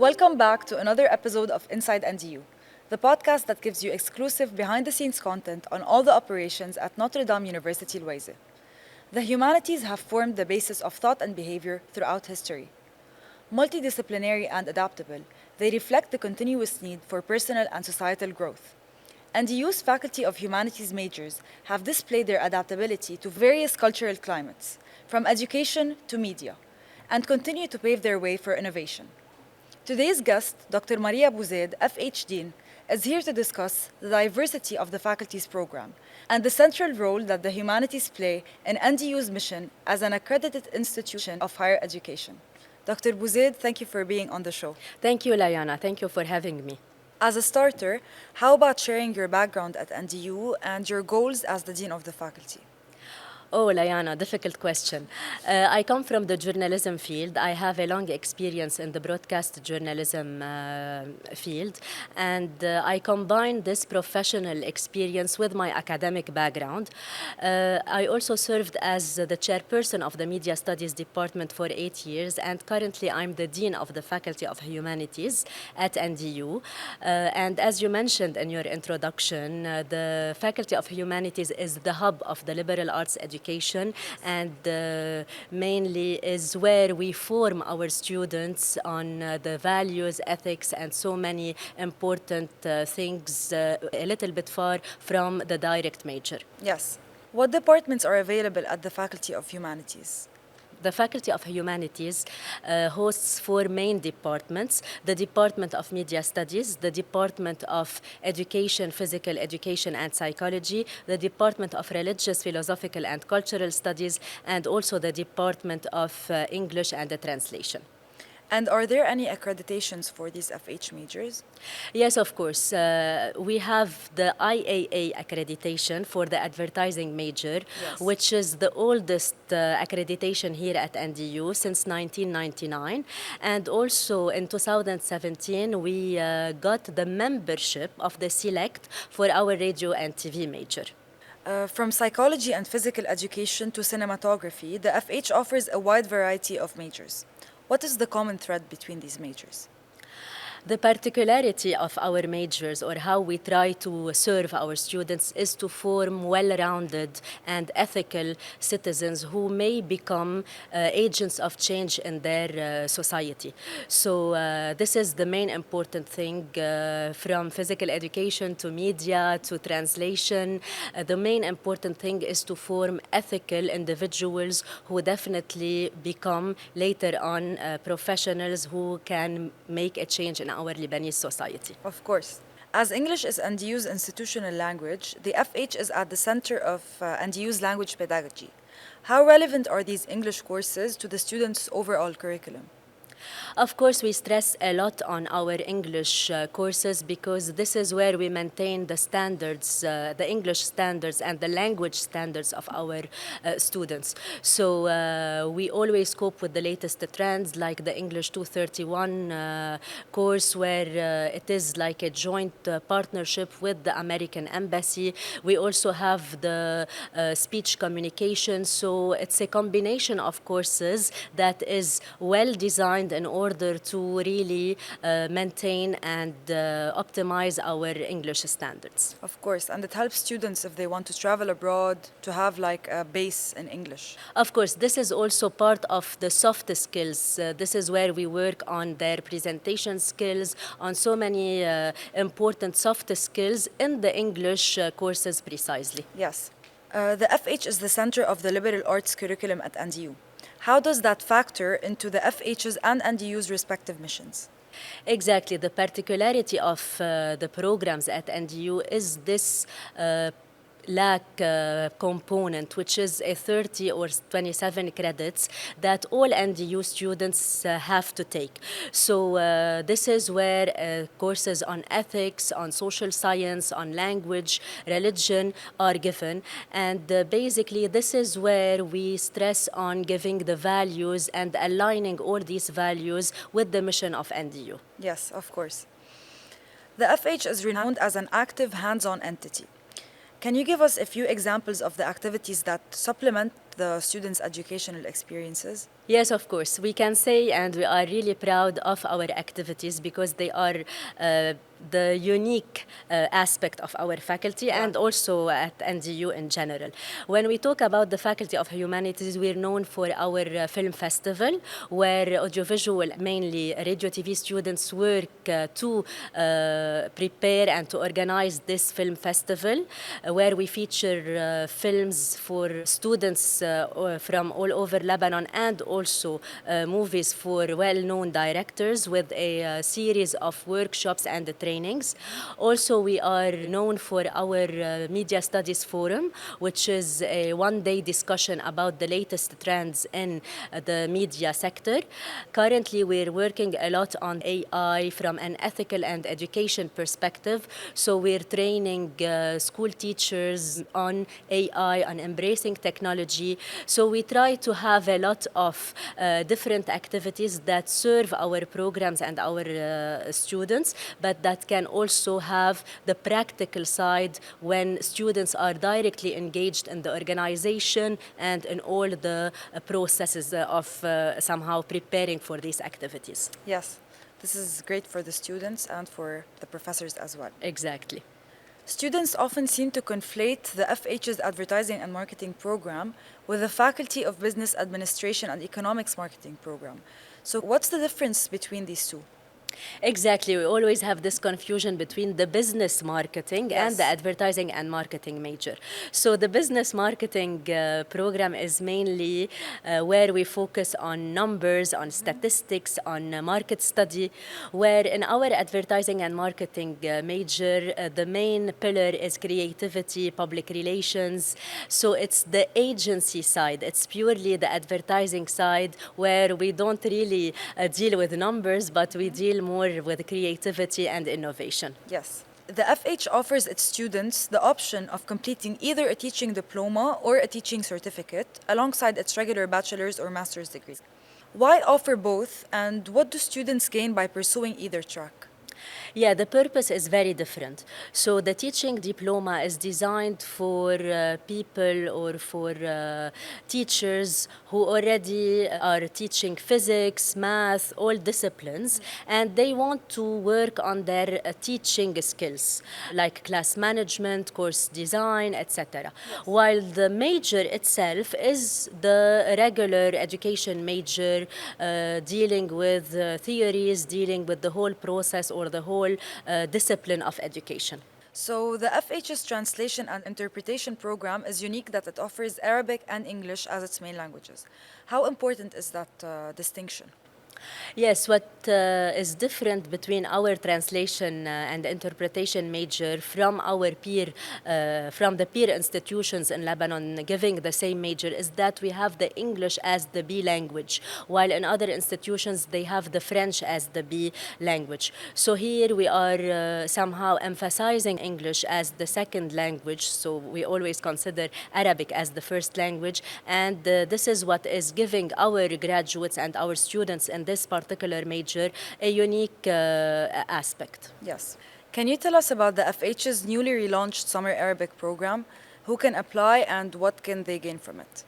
Welcome back to another episode of InSide NDU, the podcast that gives you exclusive behind-the-scenes content on all the operations at Notre Dame University Loise. The humanities have formed the basis of thought and behavior throughout history. Multidisciplinary and adaptable, they reflect the continuous need for personal and societal growth. NDU's Faculty of Humanities majors have displayed their adaptability to various cultural climates, from education to media, and continue to pave their way for innovation. Today's guest, Dr. Maria Bou Zeid, FH Dean, is here to discuss the diversity of the faculty's program and the central role that the humanities play in NDU's mission as an accredited institution of higher education. Dr. Bou Zeid, thank you for being on the show. Thank you, Layana. Thank you for having me. As a starter, how about sharing your background at NDU and your goals as the Dean of the faculty? Oh, Layana, difficult question. I come from the journalism field. I have a long experience in the broadcast journalism field, and I combine this professional experience with my academic background. I also served as the chairperson of the Media Studies Department for 8 years, and currently I'm the Dean of the Faculty of Humanities at NDU. And as you mentioned in your introduction, the Faculty of Humanities is the hub of the liberal arts education, and mainly is where we form our students on the values, ethics, and so many important things a little bit far from the direct major. Yes. What departments are available at the Faculty of Humanities? The Faculty of Humanities hosts 4 main departments: the Department of Media Studies, the Department of Education, Physical Education and Psychology, the Department of Religious, Philosophical and Cultural Studies, and also the Department of English and Translation. And are there any accreditations for these FH majors? Yes, of course. We have the IAA accreditation for the advertising major, Yes. which is the oldest accreditation here at NDU since 1999. And also in 2017, we got the membership of the Select for our radio and TV major. From psychology and physical education to cinematography, the FH offers a wide variety of majors. What is the common thread between these majors? The particularity of our majors, or how we try to serve our students, is to form well-rounded and ethical citizens who may become agents of change in their society. So this is the main important thing, from physical education to media to translation. The main important thing is to form ethical individuals who definitely become later on professionals who can make a change in our Lebanese society. Of course. As English is NDU's institutional language, the FH is at the center of NDU's language pedagogy. How relevant are these English courses to the students' overall curriculum? Of course, we stress a lot on our English courses because this is where we maintain the standards, the English standards and the language standards of our students. So we always cope with the latest trends, like the English 231 course, where it is like a joint partnership with the American Embassy. We also have the speech communication. So it's a combination of courses that is well designed in order to really maintain and optimize our English standards. Of course, and it helps students if they want to travel abroad to have like a base in English. Of course, this is also part of the soft skills. This is where we work on their presentation skills, on so many important soft skills in the English courses precisely. Yes. The FH is the center of the liberal arts curriculum at NDU. How does that factor into the FH's and NDU's respective missions? Exactly. The particularity of the programs at NDU is this LAC component, which is a 30 or 27 credits that all NDU students have to take. So this is where courses on ethics, on social science, on language, religion are given. And basically this is where we stress on giving the values and aligning all these values with the mission of NDU. Yes, of course. The FH is renowned as an active, hands-on entity. Can you give us a few examples of the activities that supplement the students' educational experiences? Yes, of course. We can say, and we are really proud of our activities because they are the unique aspect of our faculty and also at NDU in general. When we talk about the Faculty of Humanities, we're known for our film festival, where audiovisual, mainly radio TV students, work to prepare and to organize this film festival, where we feature films for students from all over Lebanon and also movies for well-known directors with a series of workshops and trainings. Also, we are known for our Media Studies Forum, which is a one-day discussion about the latest trends in the media sector. Currently, we're working a lot on AI from an ethical and education perspective. So we're training school teachers on AI, on embracing technology. So we try to have a lot of different activities that serve our programs and our students, but that can also have the practical side when students are directly engaged in the organization and in all the processes of somehow preparing for these activities. Yes, this is great for the students and for the professors as well. Exactly. Students often seem to conflate the FH's advertising and marketing program with the Faculty of Business Administration and Economics marketing program. So what's the difference between these two? Exactly. We always have this confusion between the business marketing and the Yes. advertising and marketing major. So the business marketing program is mainly where we focus on numbers, on statistics, on market study, where in our advertising and marketing major, the main pillar is creativity, public relations. So it's the agency side. It's purely the advertising side where we don't really deal with numbers, but we deal more with creativity and innovation. Yes. The FH offers its students the option of completing either a teaching diploma or a teaching certificate alongside its regular bachelor's or master's degrees. Why offer both, and what do students gain by pursuing either track? Yeah, the purpose is very different. So the teaching diploma is designed for people or for teachers who already are teaching physics, math, all disciplines, and they want to work on their teaching skills like class management, course design, etc. While the major itself is the regular education major, dealing with theories, dealing with the whole process or the whole discipline of education. So the FH's translation and interpretation program is unique that it offers Arabic and English as its main languages. How important is that distinction? Yes, what is different between our translation and interpretation major from our from the peer institutions in Lebanon giving the same major is that we have the English as the B language, while in other institutions they have the French as the B language. So here we are somehow emphasizing English as the second language, so we always consider Arabic as the first language, and this is what is giving our graduates and our students in this particular major a unique aspect. Yes. Can you tell us about the FH's newly relaunched Summer Arabic program? Who can apply and what can they gain from it?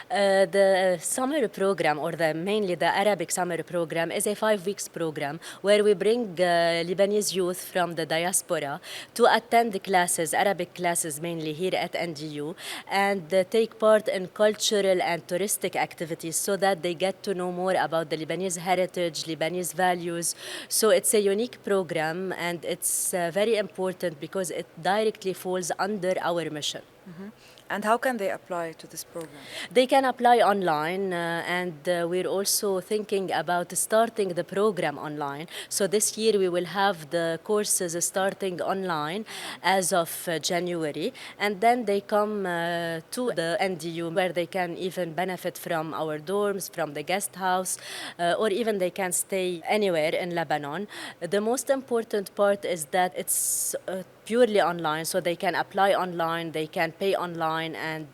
The summer program, or mainly the Arabic summer program, is a 5 weeks program where we bring Lebanese youth from the diaspora to attend classes, Arabic classes mainly here at NDU, and take part in cultural and touristic activities so that they get to know more about the Lebanese heritage, Lebanese values. So it's a unique program, and it's very important because it directly falls under our mission. Mm-hmm. And how can they apply to this program? They can apply online, and we're also thinking about starting the program online. So this year we will have the courses starting online as of January, and then they come to the NDU where they can even benefit from our dorms, from the guest house, or even they can stay anywhere in Lebanon. The most important part is that it's purely online, so they can apply online, they can pay online, and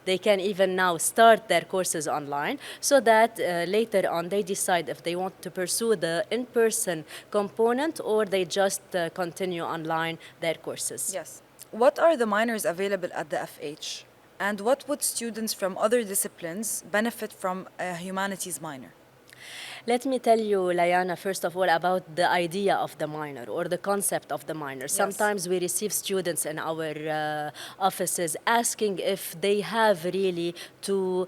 they can even now start their courses online, so that later on they decide if they want to pursue the in-person component or they just continue online their courses. Yes. What are the minors available at the FH? And what would students from other disciplines benefit from a humanities minor? Let me tell you, Layana, first of all, about the idea of the minor or the concept of the minor. Yes. Sometimes we receive students in our offices asking if they have really to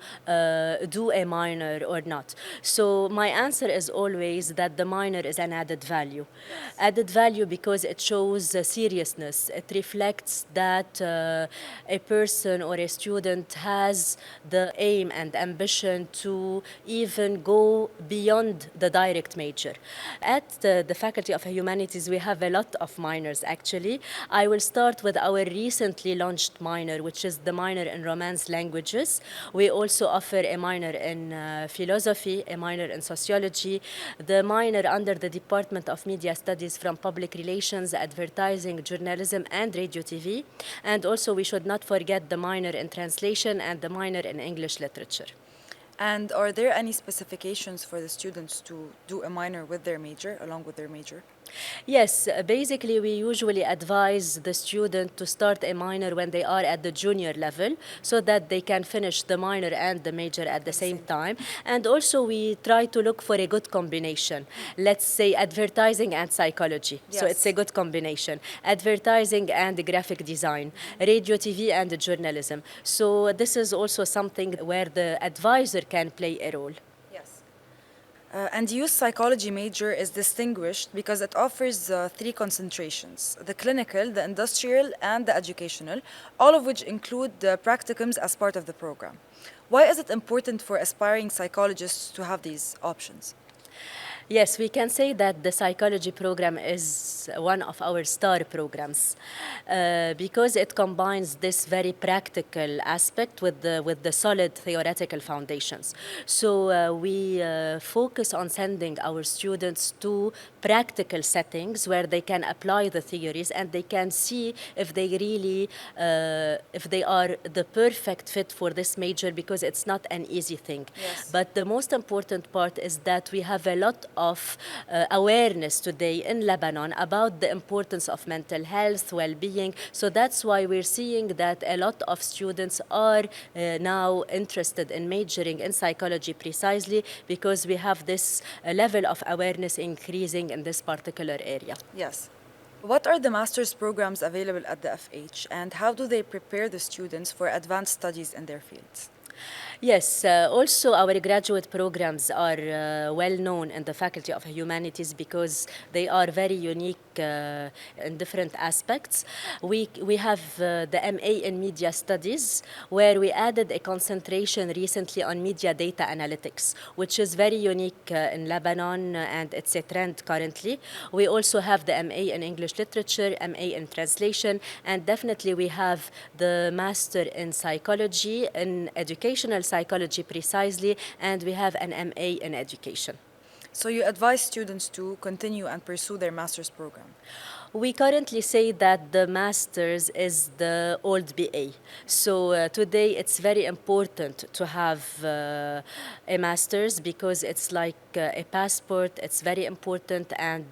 do a minor or not. So my answer is always that the minor is an added value. Yes. Added value because it shows seriousness. It reflects that a person or a student has the aim and ambition to even go beyond the direct major. At the Faculty of Humanities, we have a lot of minors actually. I will start with our recently launched minor, which is the minor in Romance languages. We also offer a minor in philosophy, a minor in sociology, the minor under the Department of Media Studies from Public Relations, Advertising, Journalism, and Radio TV. And also we should not forget the minor in translation and the minor in English literature. And are there any specifications for the students to do a minor with their major, along with their major? Yes, basically we usually advise the student to start a minor when they are at the junior level so that they can finish the minor and the major at the same time. And also we try to look for a good combination. Let's say advertising and psychology. Yes. So it's a good combination. Advertising and graphic design, radio, TV, and journalism. So this is also something where the advisor can play a role. And youth psychology major is distinguished because it offers three concentrations: the clinical, the industrial, and the educational, all of which include the practicums as part of the program. Why is it important for aspiring psychologists to have these options? Yes, we can say that the psychology program is one of our star programs because it combines this very practical aspect with the solid theoretical foundations. So we focus on sending our students to practical settings where they can apply the theories and they can see if they really, if they are the perfect fit for this major, because it's not an easy thing. Yes. But the most important part is that we have a lot of awareness today in Lebanon about the importance of mental health, well-being. So that's why we're seeing that a lot of students are now interested in majoring in psychology precisely because we have this level of awareness increasing in this particular area. Yes. What are the master's programs available at the FH, and how do they prepare the students for advanced studies in their fields? Yes, also our graduate programs are well known in the Faculty of Humanities because they are very unique in different aspects. We have the MA in Media Studies, where we added a concentration recently on media data analytics, which is very unique in Lebanon and it's a trend currently. We also have the MA in English Literature, MA in Translation, and definitely we have the Master in Psychology, in Educational Psychology precisely, and we have an MA in Education. So you advise students to continue and pursue their master's program? We currently say that the master's is the old BA. So today it's very important to have a master's because it's like a passport. It's very important, and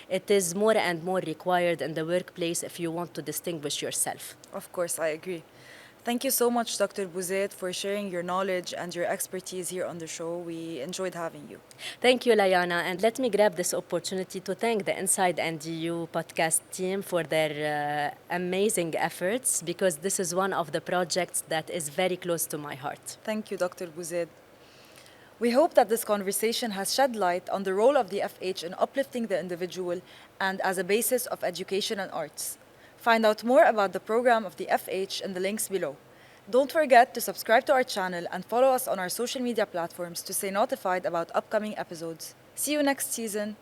it is more and more required in the workplace if you want to distinguish yourself. Of course, I agree. Thank you so much, Dr. Bou Zeid, for sharing your knowledge and your expertise here on the show. We enjoyed having you. Thank you, Layana. And let me grab this opportunity to thank the InSide NDU podcast team for their amazing efforts, because this is one of the projects that is very close to my heart. Thank you, Dr. Bou Zeid. We hope that this conversation has shed light on the role of the FH in uplifting the individual and as a basis of education and arts. Find out more about the program of the FH in the links below. Don't forget to subscribe to our channel and follow us on our social media platforms to stay notified about upcoming episodes. See you next season.